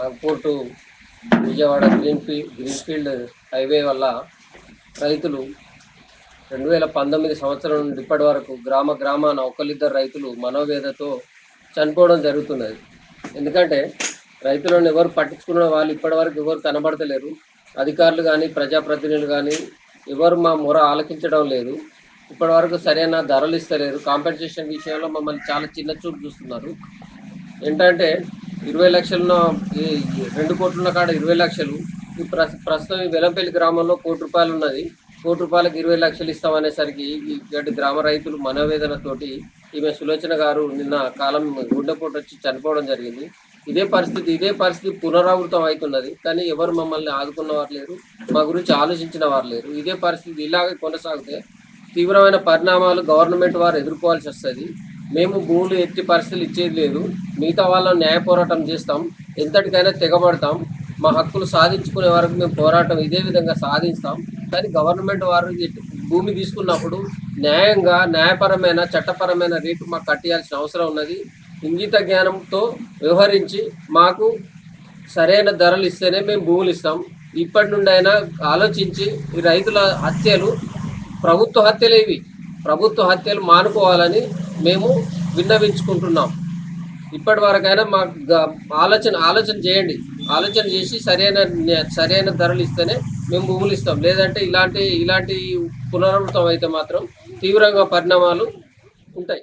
Nagpur to Vijayawada greenfield highway వల్ల రైతులు 2019 సంవత్సరం నుండి ఇప్పటి వరకు గ్రామాన ఒకళ్ళిద్దరు రైతులు మనోవేదతో చనిపోవడం జరుగుతున్నది. ఎందుకంటే రైతులను ఎవరు పట్టించుకున్న వాళ్ళు ఇప్పటి వరకు ఎవరు కనబడతలేరు. అధికారులు కానీ ప్రజాప్రతినిధులు కానీ ఎవరు మా మొర ఆలకించడం లేదు. ఇప్పటి వరకు సరైన ధరలు ఇస్తలేరు. కాంపెన్సేషన్ విషయంలో మమ్మల్ని చాలా చిన్న చూపు చూస్తున్నారు. ఏంటంటే 20 లక్షల 2 కోట్ల కాడ 20 లక్షలు ఈ ప్రస్తుతం ఈ వెలంపల్లి గ్రామంలో ₹1 కోటి ఉన్నది. ₹1 కోటికి 20 లక్షలు ఇస్తామనేసరికి ఇక్కడి గ్రామ రైతులు మనోవేదనతోటి ఈమె సులోచన గారు నిన్న కాలం గుండెపోటు వచ్చి చనిపోవడం జరిగింది. ఇదే పరిస్థితి పునరావృతం అవుతున్నది. కానీ ఎవరు మమ్మల్ని ఆదుకున్న వారు లేరు, మా గురించి ఆలోచించిన వారు లేరు. ఇదే పరిస్థితి ఇలాగే కొనసాగితే తీవ్రమైన పరిణామాలు గవర్నమెంట్ వారు ఎదుర్కోవాల్సి వస్తుంది. మేము భూములు ఎత్తి పరిస్థితులు ఇచ్చేది లేదు. మిగతా వాళ్ళని న్యాయ పోరాటం చేస్తాం, ఎంతటికైనా తెగబడతాం. మా హక్కులు సాధించుకునే వరకు మేము పోరాటం ఇదే విధంగా సాధిస్తాం. కానీ గవర్నమెంట్ వారు భూమి తీసుకున్నప్పుడు న్యాయంగా న్యాయపరమైన చట్టపరమైన రేటు మాకు కట్టియాల్సిన అవసరం ఉన్నది. ఇంగిత జ్ఞానంతో వ్యవహరించి మాకు సరైన ధరలు ఇస్తేనే మేము భూములు ఇస్తాం. ఇప్పటి నుండి అయినా ఆలోచించి ఈ రైతుల హత్యలు ప్రభుత్వ హత్యలు మానుకోవాలని మేము విన్నవించుకుంటున్నాం. ఇప్పటి వరకైనా మాకు ఆలోచన చేయండి. ఆలోచన చేసి సరైన ధరలు ఇస్తేనే మేము భూములు ఇస్తాం. లేదంటే ఇలాంటి పునరావృతం అయితే మాత్రం తీవ్రంగా పరిణామాలు ఉంటాయి.